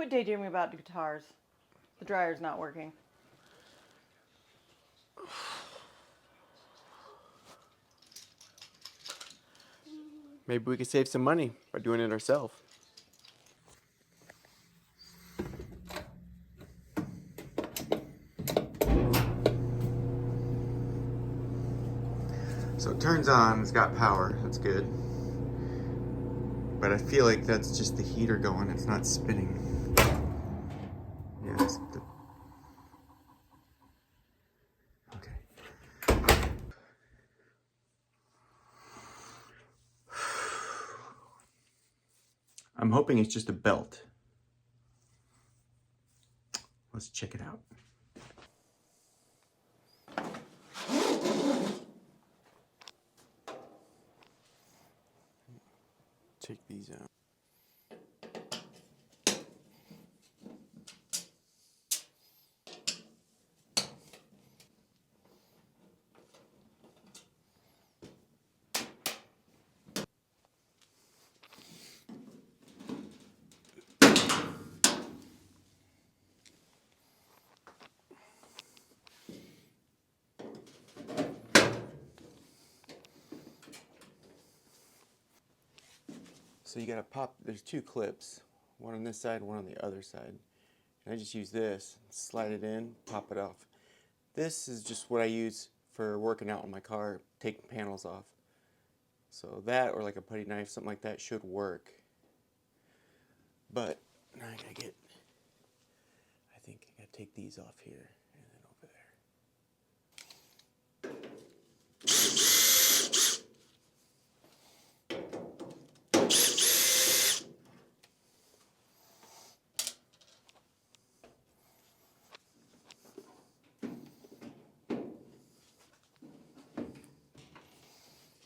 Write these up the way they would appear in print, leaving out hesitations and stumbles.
Quit daydreaming about guitars. The dryer's not working. Maybe we could save some money by doing it ourselves. So it turns on, it's got power, that's good. But I feel like that's just the heater going, it's not spinning. Yeah, okay. I'm hoping it's just a belt. Let's check it out. Take these out. So you gotta pop, there's two clips, one on this side, one on the other side. And I just use this, slide it in, pop it off. This is just what I use for working out in my car, taking panels off. So that, or like a putty knife, something like that should work. But now I gotta get, I think I gotta take these off here and then over there.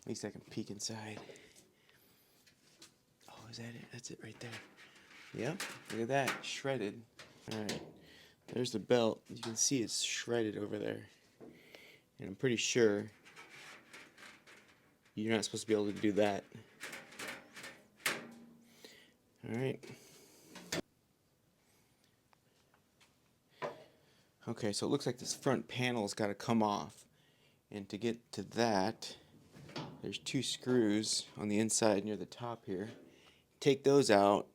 At least I can peek inside. Oh, is that it? That's it right there. Yep, look at that, shredded. Alright, there's the belt. You can see it's shredded over there. And I'm pretty sure you're not supposed to be able to do that. Alright. Okay, so it looks like this front panel's got to come off. And to get to that, there's two screws on the inside near the top here. Take those out,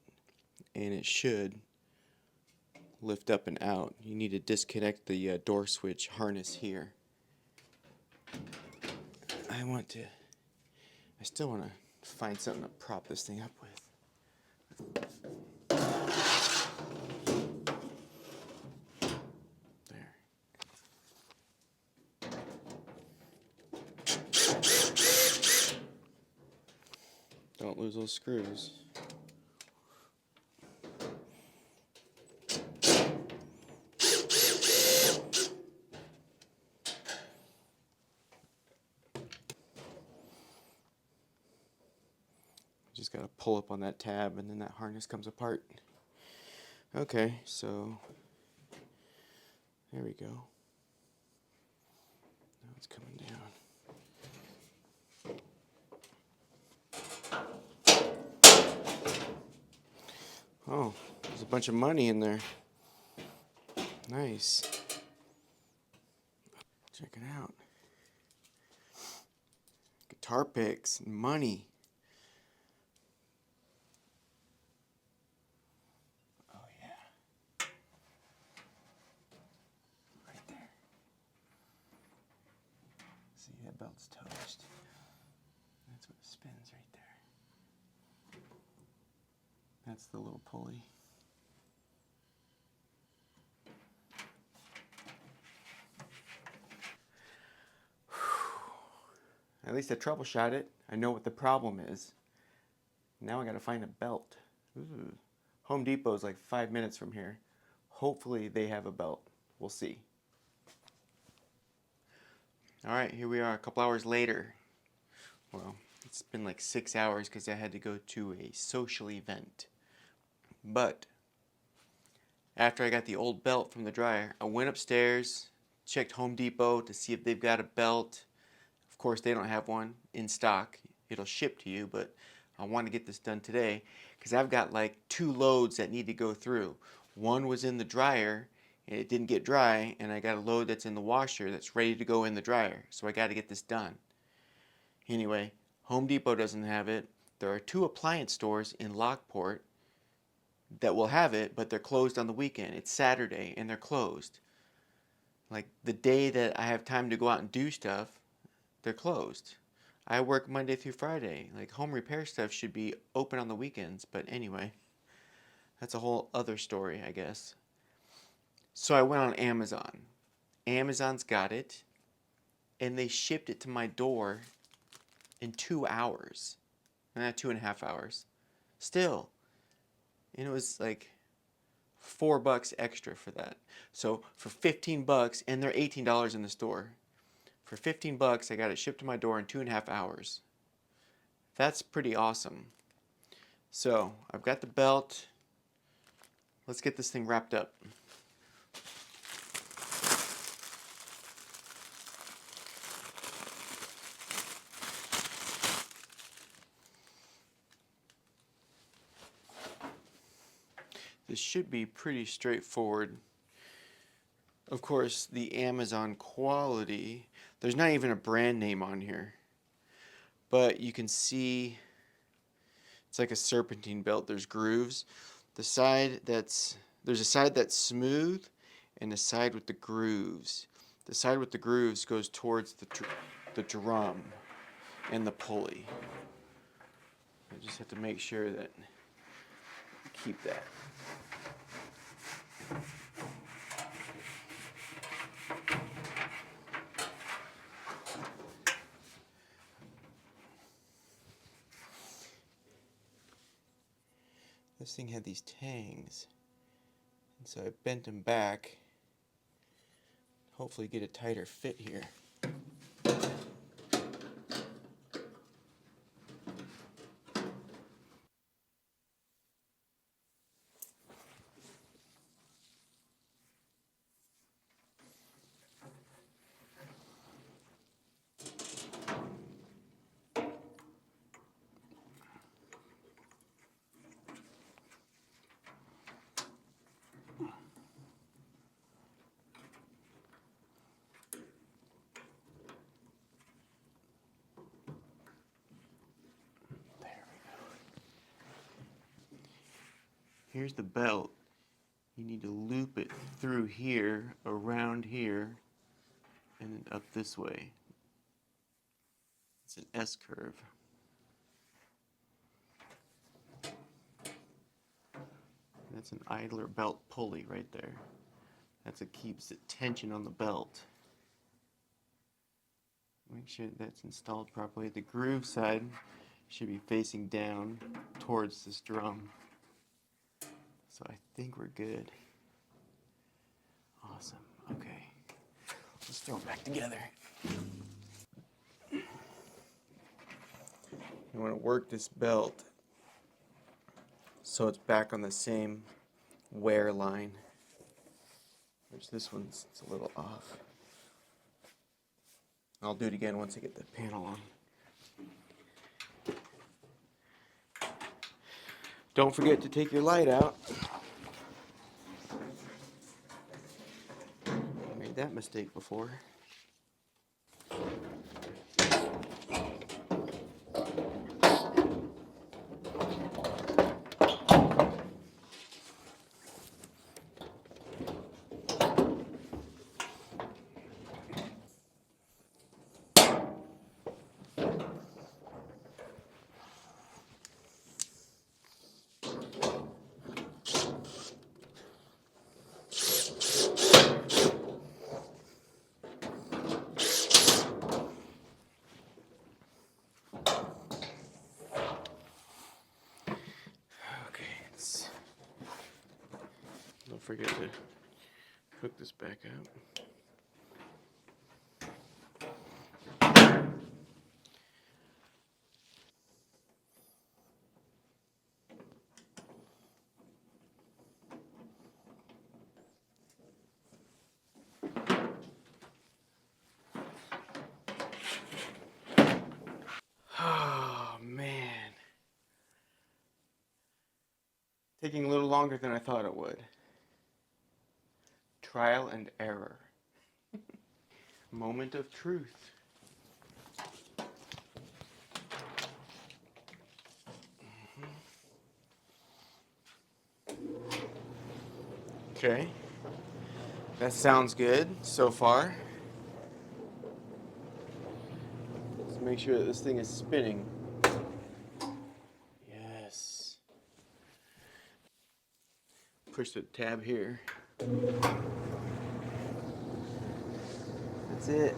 and it should lift up and out. You need to disconnect the door switch harness here. I still want to find something to prop this thing up with. There. Don't lose those screws. Just gotta pull up on that tab and then that harness comes apart. Okay, so there we go. Now it's coming down. Oh, there's a bunch of money in there. Nice. Check it out. Guitar picks, money. Oh yeah. Right there. See, that belt's toast. That's what spins right there. That's the little pulley. At least I troubleshot it. I know what the problem is. Now I gotta find a belt. Ooh. Home Depot is like 5 minutes from here. Hopefully they have a belt. We'll see. Alright, here we are a couple hours later. Well, it's been like 6 hours because I had to go to a social event. But after I got the old belt from the dryer, I went upstairs, checked Home Depot to see if they've got a belt. Of course, they don't have one in stock. It'll ship to you, but I want to get this done today because I've got like 2 loads that need to go through. One was in the dryer and it didn't get dry, and I got a load that's in the washer that's ready to go in the dryer. So I got to get this done. Anyway, Home Depot doesn't have it. There are 2 appliance stores in Lockport that will have it, but they're closed on the weekend. It's Saturday and they're closed. Like the day that I have time to go out and do stuff, they're closed. I work Monday through Friday. Like home repair stuff should be open on the weekends, but anyway, that's a whole other story, I guess. So I went on Amazon. Amazon's got it, and they shipped it to my door in 2 hours. Not 2.5 hours. Still. And it was like $4 extra for that. So for $15, and they're $18 in the store. For $15, I got it shipped to my door in 2.5 hours. That's pretty awesome. So I've got the belt. Let's get this thing wrapped up. This should be pretty straightforward. Of course, the Amazon quality, there's not even a brand name on here. But you can see it's like a serpentine belt. There's grooves. There's a side that's smooth and a side with the grooves. The side with the grooves goes towards the drum and the pulley. I just have to make sure that keep that. This thing had these tangs, and so I bent them back. Hopefully get a tighter fit here. Here's the belt. You need to loop it through here, around here, and then up this way. It's an S-curve. That's an idler belt pulley right there. That's what keeps the tension on the belt. Make sure that's installed properly. The groove side should be facing down towards this drum. So I think we're good. Awesome. Okay. Let's throw it back together. You want to work this belt so it's back on the same wear line, which this one's a little off. I'll do it again once I get the panel on. Don't forget to take your light out. I made that mistake before. Don't forget to hook this back up. Oh man, Taking a little longer than I thought it would. Trial and error. Moment of truth. Okay. That sounds good so far. Let's make sure that this thing is spinning. Yes. Push the tab here. That's it.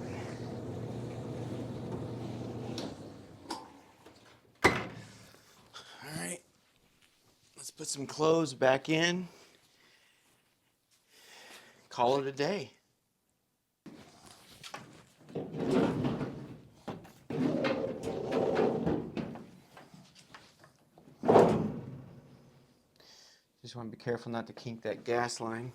All right. Let's put some clothes back in. Call it a day. Just want to be careful not to kink that gas line.